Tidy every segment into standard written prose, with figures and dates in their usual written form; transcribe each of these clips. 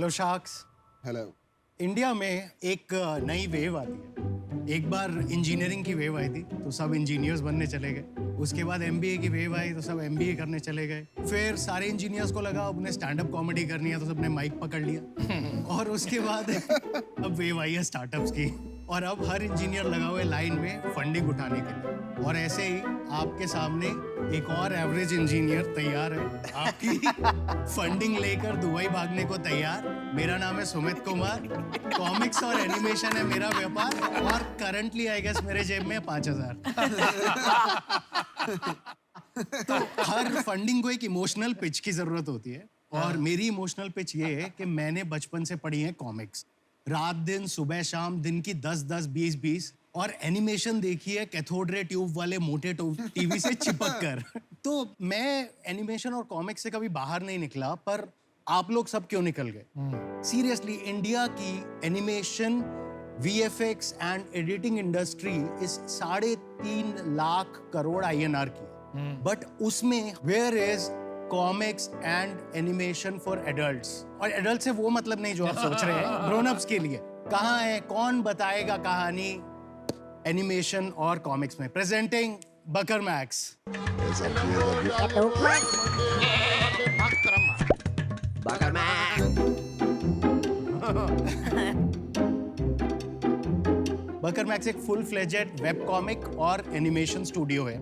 Hello sharks. Hello. India में एक नई वेव आती है। एक बार इंजीनियरिंग की वेव आई थी तो सब इंजीनियर्स बनने चले गए। उसके बाद एमबीए की वेव आई तो सब एमबीए करने चले गए। फिर सारे इंजीनियर्स को लगा अब उन्हें स्टैंड अप कॉमेडी करनी है तो सबने माइक पकड़ लिया। और उसके बाद अब वेव आई है स्टार्टअप्स की। और अब हर इंजीनियर लगा हुआ है लाइन में फंडिंग उठाने के लिए। और ऐसे ही आपके सामने एक और एवरेज इंजीनियर तैयार है आपकी फंडिंग लेकर दुबई भागने को तैयार। मेरा नाम है सुमित कुमार। कॉमिक्स और एनिमेशन है मेरा व्यापार और करंटली आई गेस मेरे जेब में 5,000। तो हर फंडिंग को एक इमोशनल पिच की जरूरत होती है और मेरी इमोशनल पिच ये है कि मैंने बचपन से पढ़ी है कॉमिक्स। रात दिन सुबह शाम दिन की 10-10 20-20 और एनिमेशन देखी है कैथोड रे ट्यूब वाले मोटे टीवी से चिपक कर। तो मैं एनिमेशन और कॉमिक्स से कभी बाहर नहीं निकला, पर आप लोग सब क्यों निकल गए? सीरियसली इंडिया की animation VFX and editing industry इस 3.5 लाख करोड़ INR की, बट उसमें where is comics and animation for adults? और एडल्ट से वो मतलब नहीं जो आप सोच रहे हैं, ग्रोन अप्स के लिए। कहाँ है? कौन बताएगा कहानी एनिमेशन और कॉमिक्स में? प्रेजेंटिंग बकर मैक्स। बकर मैक्स एक फुल फ्लेजेड वेब कॉमिक और एनिमेशन स्टूडियो है।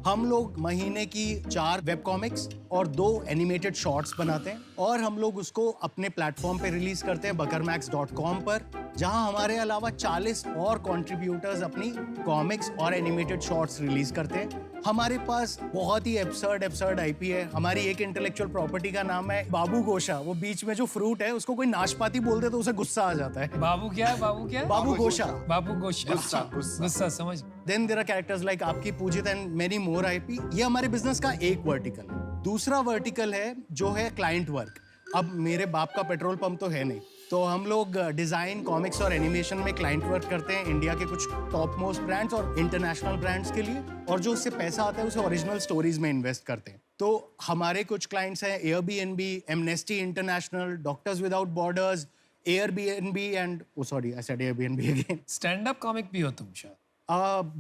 हम लोग महीने की 4 वेब कॉमिक्स और 2 एनिमेटेड शॉर्ट्स बनाते हैं और हम लोग उसको अपने प्लेटफॉर्म पे रिलीज करते हैं buckermax.com पर, जहां हमारे अलावा 40 और कंट्रीब्यूटर्स अपनी कॉमिक्स और एनिमेटेड शॉर्ट्स रिलीज करते हैं। हमारे पास बहुत ही एब्सर्ड आईपी है। हमारी एक इंटेलेक्चुअल प्रॉपर्टी का नाम है बाबू गोशा। वो बीच में जो फ्रूट है उसको कोई नाशपाती बोल दे तो उसे गुस्सा आ जाता है। बाबू क्या है? बाबू क्या है? बाबू गोशा। बाबू गोशा। गुस्सा समझ। Then there are characters like आपकी पूजित एंड मेनी मोर आईपी। ये हमारे बिजनेस का एक वर्टिकल है। दूसरा वर्टिकल है जो है क्लाइंट वर्क। अब मेरे बाप का पेट्रोल पंप तो है नहीं, तो हम लोग डिजाइन, कॉमिक्स और एनिमेशन में क्लाइंट वर्क करते हैं इंडिया के कुछ टॉप मोस्ट ब्रांड्स और इंटरनेशनल ब्रांड्स के लिए, और जो उससे पैसा आता है उसे ओरिजिनल स्टोरीज में इन्वेस्ट करते हैं। तो हमारे कुछ क्लाइंट्स हैं Airbnb, amnesty international, doctors without borders, Airbnb and I said Airbnb again. Stand up comic भी हो तुम शायद?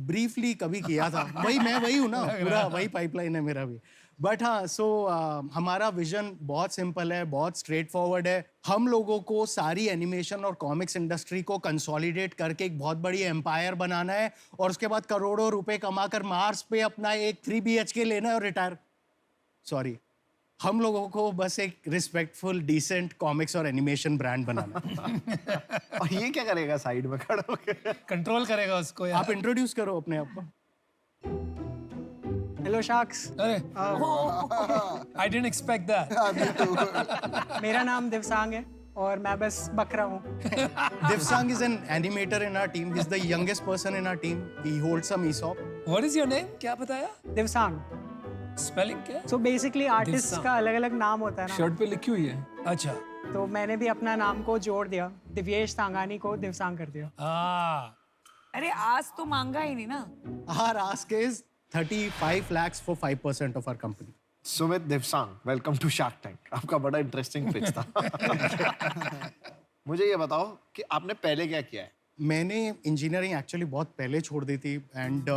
ब्रीफली कभी किया था। वही हूँ ना, पूरा वही पाइपलाइन है मेरा भी। बट हाँ, सो हमारा विजन बहुत सिंपल है, बहुत स्ट्रेट फॉरवर्ड है। हम लोगों को सारी एनिमेशन और कॉमिक्स इंडस्ट्री को कंसोलिडेट करके एक बहुत बड़ी एम्पायर बनाना है और उसके बाद करोड़ों रुपए कमाकर मार्स पे अपना एक 3 BHK लेना है और रिटायर। सॉरी, हम लोगों को बस एक रिस्पेक्टफुल डिसेंट कॉमिक्स और एनिमेशन ब्रांड बनाना है। और ये क्या करेगा साइड में खड़ा होकर? कंट्रोल करेगा उसको यार। आप इंट्रोड्यूस करो अपने आप को। Hello sharks. अरे आई डिडंट एक्सपेक्ट दैट। मेरा नाम दिवसांग है और मैं बस बकरा हूँ। Divsang is an animator in our team. He's the youngest person in our team. He holds some ESOP. What is your name? क्या बताया? दिवसांग। स्पेलिंग क्या है? So basically artist Divasang. का अलग अलग नाम होता है ना, शर्ट पे लिखी हुई है। अच्छा। तो मैंने भी अपना नाम को जोड़ दिया, दिव्येश सांगानी को दिवसांग कर दिया। अरे आज तो मांगा ही नहीं ना। Our ask is 35 lakhs for 5% of our company. Sumit Divasang, welcome to Shark Tank. आपका बड़ा इंटरेस्टिंग पिच था। मुझे ये बताओ कि आपने पहले क्या किया है? मैंने इंजीनियरिंग एक्चुअली बहुत पहले छोड़ दी थी एंड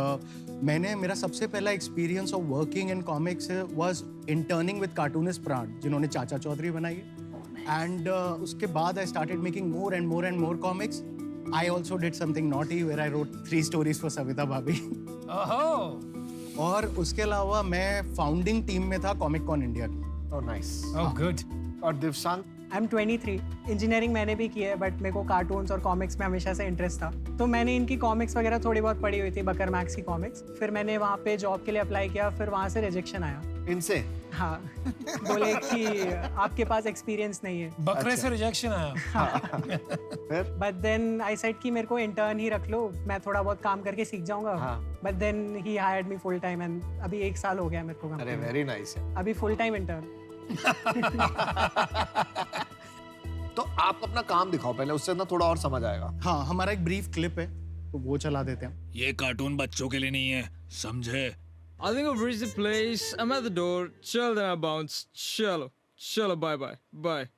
मेरा सबसे पहला experience of working in comics was interning with cartoonist Pran, जिन्होंने चाचा चौधरी बनाई है। एंड उसके बाद I started making more and more comics. I also did something naughty where I wrote 3 stories for Savita Bhabhi. और उसके अलावा मैं फाउंडिंग टीम में था कॉमिक कॉन इंडिया की। Oh nice. Oh good. और दिवसांग? I am 23। इंजीनियरिंग मैंने भी की है, बट मेरे को कार्टून्स और कॉमिक्स में हमेशा से इंटरेस्ट था, तो मैंने इनकी कॉमिक्स वगैरह थोड़ी बहुत पढ़ी हुई थी, बकर मैक्स की कॉमिक्स। फिर मैंने वहाँ पे जॉब के लिए अप्लाई किया, फिर वहाँ से रिजेक्शन आया। इनसे? हाँ, बोले कि आपके पास एक्सपीरियंस नहीं है। बकरे से रिजेक्शन आया। फिर? बट देन आई सेड कि मेरे को इंटर्न ही रख लो, मैं थोड़ा बहुत काम करके सीख जाऊंगा। But then he hired me full time and अभी 1 साल हो गया मेरे को। अरे वेरी नाइस है। अभी फुल टाइम इंटर्न। तो आप अपना काम दिखाओ पहले, उससे ना थोड़ा और समझ आएगा। हाँ, हमारा एक ब्रीफ क्लिप है तो वो चला देते हैं। ये कार्टून बच्चों के लिए नहीं है, समझे? I think I've reached the place. I'm at the door. Chill, then I bounce. Chalo. Bye.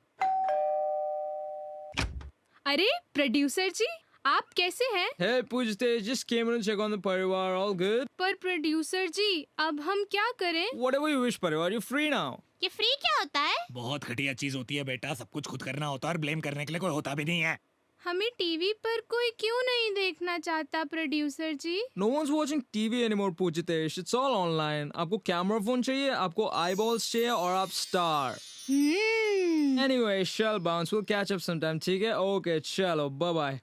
अरे प्रोड्यूसर जी, आप कैसे हैं? Hey, Pujte, just came in to check on the Parivar. All good? पर प्रोड्यूसर जी, अब हम क्या करें? Whatever you wish, Parivar. You're free now. ये फ्री क्या होता है? बहुत घटिया चीज होती है बेटा, सब कुछ खुद करना होता है और ब्लेम करने के लिए कोई होता भी नहीं है। हमें टीवी पर कोई क्यों नहीं देखना चाहता producer ji? No one's watching TV anymore, Pujitesh. It's all online. आपको कैमरा फोन चाहिए, आपको eyeballs चाहिए और आप star. Anyway, shall bounce. We'll catch up sometime. ठीक है? Okay, चलो. Bye bye.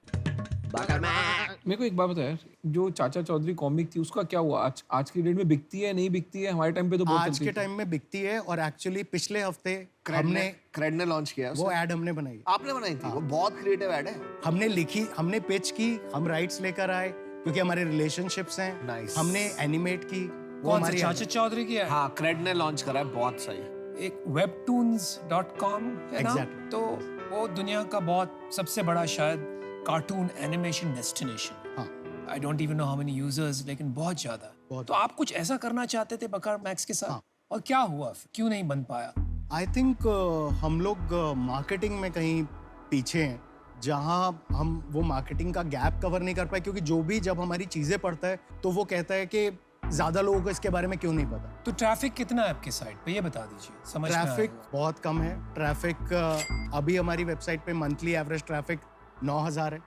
मेरे को एक बात बता यार, जो चाचा चौधरी कॉमिक थी उसका क्या हुआ? आज की डेट में बिकती है, नहीं बिकती है? हमारे टाइम पे तो बहुत आज चलती के थी। टाइम में बिकती है और एक्चुअली पिछले हफ्ते हमने क्रेड ने लॉन्च किया है वो उसे। एड हमने बनाई, आपने बनाई थी? वो बहुत क्रिएटिव एड है। हमने लिखी, हमने पिच की, हम राइट्स लेकर आए क्योंकि हमारे रिलेशनशिप्स हैं। Nice. हमने एनिमेट की, वो कौन सा हमारी चाचा चौधरी की है? हाँ, क्रेड ने लॉन्च करा है, बहुत सही। एक webtoons.com है ना? Exactly. तो वो दुनिया का बहुत सबसे बड़ा शायद कार्टून एनिमेशन डेस्टिनेशन। हाँ। I don't even know how many users, लेकिन बहुत ज्यादा। बहुत। तो आप कुछ ऐसा करना चाहते थे बकर मैक्स के साथ, हाँ। और क्या हुआ? क्यों नहीं बन पाया? आई थिंक हम लोग मार्केटिंग में कहीं पीछे हैं, जहाँ हम वो मार्केटिंग का गैप कवर नहीं कर पाए, क्योंकि जो भी जब हमारी चीजें पढ़ता है तो वो कहता है कि ज्यादा लोगों को इसके बारे में क्यों नहीं पता। तो ट्रैफिक कितना है आपके साइट पे, ये बता दीजिए, समझ में ट्रैफिक आएगा। बहुत कम है। ट्रैफिक अभी हमारी वेबसाइट पे मंथली एवरेज ट्रैफिक 9,000 है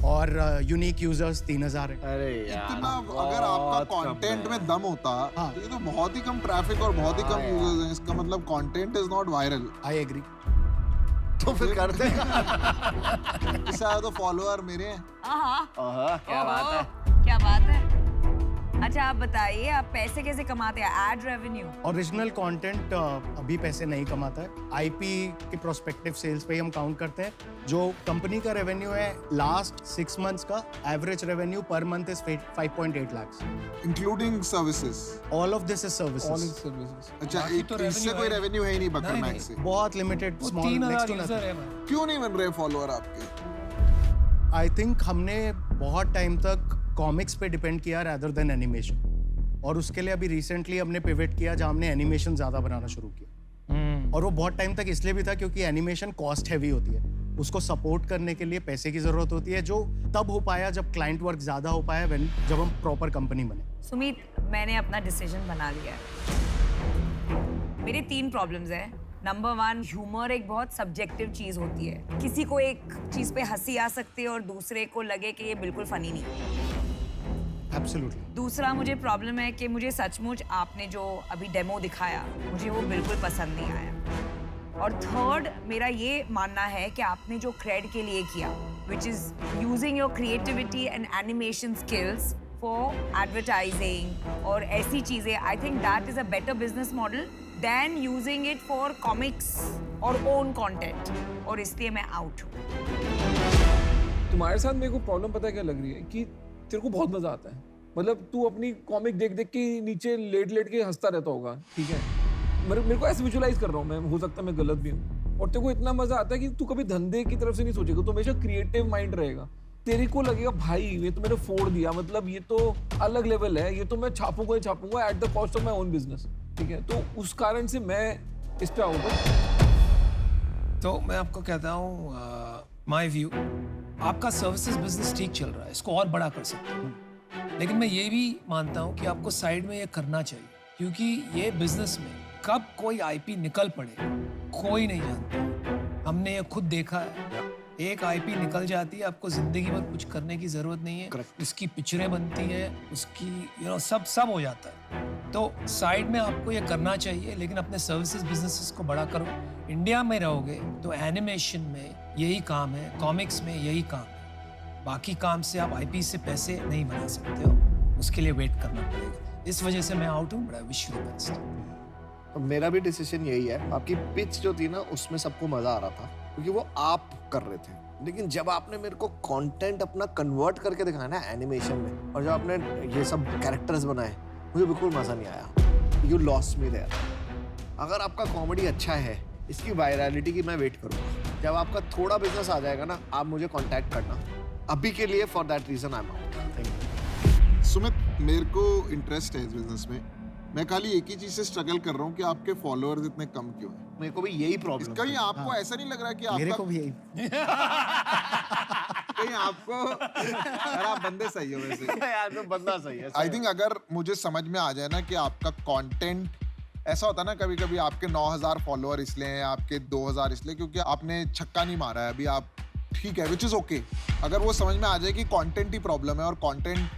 और यूनिक यूजर्स 3,000 है। अरे यार, इतना अगर आपका कंटेंट में दम होता हाँ। तो ये तो बहुत ही कम ट्रैफिक और बहुत ही कम यूजर्स हैं। इसका मतलब content is not viral. I agree. तो फिर करते हैं। इससे ज्यादा तो फॉलोअर मेरे हैं। हाँ, क्या बात है। क्या बात है। अच्छा आप बताइए, आप पैसे कैसे कमाते हैं? Ad revenue? ओरिजिनल कंटेंट अभी पैसे नहीं कमाता है, आईपी के प्रोस्पेक्टिव सेल्स पे ही हम काउंट करते हैं। जो कंपनी का रेवेन्यू है लास्ट 6 मंथ्स का average revenue per month is 5.8 lakhs। Including services. All of this is All services. its services. अच्छा, बाकी तो इससे revenue कोई है। रेवेन्यू है ही नहीं बकर नहीं, मैक्स से। बहुत लिमिटेड, वो स्मॉल, 3,000 नेक्स्ट टू यूजर है भाई। क्यों नहीं बन रहे फॉलोअर आपके? आई थिंक हमने बहुत टाइम तक कॉमिक्स पे डिपेंड किया रैदर देन एनिमेशन, और उसके लिए अभी रिसेंटली हमने पिवट किया जहाँ हमने एनिमेशन ज्यादा बनाना शुरू किया। और वो बहुत टाइम तक इसलिए भी था क्योंकि एनिमेशन कॉस्ट हैवी होती है, उसको सपोर्ट करने के लिए पैसे की जरूरत होती है, जो तब हो पाया जब क्लाइंट वर्क ज्यादा हो पाया, जब हम प्रॉपर कंपनी बने। सुमित, मैंने अपना डिसीजन बना लिया है। मेरे 3 प्रॉब्लम्स हैं। नंबर 1, ह्यूमर एक बहुत सब्जेक्टिव चीज होती है। किसी को एक चीज पे हंसी आ सकती है और दूसरे को लगे कि ये बिल्कुल फनी नहीं है। एब्सोल्युटली। दूसरा मुझे प्रॉब्लम है कि मुझे सचमुच आपने जो अभी डेमो दिखाया, मुझे वो बिल्कुल पसंद नहीं आया। और थर्ड, मेरा ये मानना है कि आपने जो क्रेड के लिए किया, which is using your creativity and animation skills for advertising और ऐसी चीजें, I think that is a better business model than using it for comics और ओन कंटेंट, और इसलिए मैं आउट हूँ। तुम्हारे साथ मेरे को प्रॉब्लम पता है क्या लग रही है कि तेरे को बहुत मजा आता है। मतलब तू अपनी कॉमिक देख देख के नीचे लेट लेट के हंसता रहता होगा, ठीक है? मेरे को ऐसे विजुअलाइज कर रहा हूँ मैं, हो सकता है मैं गलत भी हूँ। और तेरे को इतना मजा आता है कि तू कभी धंधे की तरफ से नहीं सोचेगा, तो हमेशा क्रिएटिव माइंड रहेगा। तेरे को लगेगा भाई ये तो मैंने फोड़ दिया, मतलब ये तो अलग लेवल है, ये तो मैं छापूंगा ही छापूंगा at the cost of my own business, ठीक है? तो उस कारण से मैं इस पे आऊँगा। तो मैं आपको कहता हूँ, माय व्यू, आपका सर्विसेज बिजनेस ठीक चल रहा है, इसको और बड़ा कर सकते हो। लेकिन मैं ये भी मानता हूँ कि आपको साइड में ये करना चाहिए, क्योंकि ये बिजनेस में कब कोई आईपी निकल पड़े कोई नहीं जानता। हमने ये खुद देखा है, एक आईपी निकल जाती है, आपको जिंदगी भर कुछ करने की जरूरत नहीं है। उसकी पिक्चरें बनती है, उसकी सब हो जाता है। तो साइड में आपको ये करना चाहिए, लेकिन अपने सर्विसेज बिजनेसेस को बड़ा करो। इंडिया में रहोगे तो एनिमेशन में यही काम है, कॉमिक्स में यही काम है। बाकी काम से आप आईपी से पैसे नहीं बना सकते हो, उसके लिए वेट करना पड़ेगा। इस वजह से मैं आउट हूँ, बड़ा विश यू द बेस्ट। तो मेरा भी डिसीजन यही है। आपकी पिच जो थी ना, उसमें सबको मजा आ रहा था क्योंकि वो आप कर रहे थे, लेकिन जब आपने मेरे को कंटेंट अपना कन्वर्ट करके दिखाया ना एनिमेशन में, और जब आपने ये सब कैरेक्टर्स बनाए, मुझे बिल्कुल मजा नहीं आया। You lost me there. अगर आपका कॉमेडी अच्छा है, इसकी वायरलिटी की मैं वेट करूँगा। जब आपका थोड़ा बिजनेस आ जाएगा ना, आप मुझे कांटेक्ट करना। अभी के लिए for that reason I am out. Thank you. Sumit, मेरे को इंटरेस्ट है इस बिजनेस में। मैं खाली एक ही चीज से स्ट्रगल कर रहा हूँ कि आपके फॉलोअर्स इतने कम क्यों हैं। मेरे को भी यही प्रॉब्लम। कहीं आपको ऐसा नहीं लग रहा कि मेरे आपका को भी यही कहीं आपको यार आप बंदे सही हो वैसे यार तो बंदा सही है। आई थिंक अगर मुझे समझ में आ जाए ना कि आपका कंटेंट ऐसा होता है ना, कभी कभी आपके 9000 फॉलोअर इसलिए हैं, आपके 2000 इसलिए क्योंकि आपने छक्का नहीं मारा है अभी, आप ठीक है, विच इज ओके। अगर वो समझ में आ जाए कि कंटेंट ही प्रॉब्लम है और कंटेंट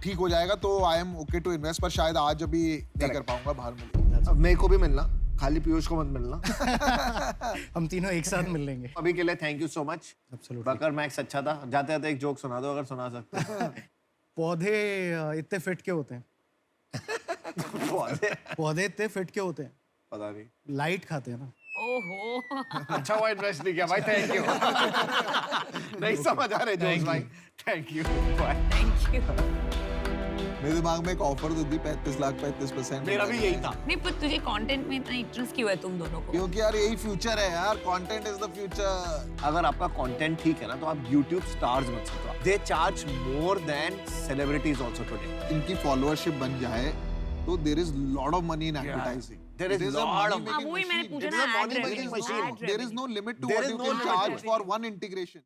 ठीक हो जाएगा तो I am okay to invest, पर शायद आज अभी नहीं कर पाऊंगा, बाहर मिलेगा। अब मेरे को भी मिलना, खाली पीयूष को मत मिलना। हम तीनों एक साथ मिल लेंगे। अभी के लिए thank you so much. Absolutely. बकर मैक्स अच्छा था। जाते जाते एक जोक सुना दो अगर सुना सकते हो। पौधे इतने फिट क्यों होते हैं? पौधे इतने फिट क्यों होते हैं? पता नहीं। लाइट खाते हैं ना। ओहो अच्छा वो इन्वेस्ट नहीं किया भाई, थैंक यू। नहीं समझ आ रहे जोक्स भाई, thank you, bye. Thank you. मेरे दिमाग में एक ऑफर तो थी 35 लाख 35%। मेरा भी यही था। नहीं पर तुझे कंटेंट में इतना इंटरेस्ट क्यों है तुम दोनों को? क्योंकि यार यही फ्यूचर है यार, कंटेंट इज द फ्यूचर। अगर आपका कंटेंट ठीक है ना तो आप YouTube स्टार्स बन सकते हो। They charge more than celebrities also today. इनकी फॉलोअरशिप बन जाए तो there is lot of money in advertising. There is lot of हाँ, वही मैंने पूछा ना, ad revenue, ad There is no limit to There what is you no can limit. charge for one integration.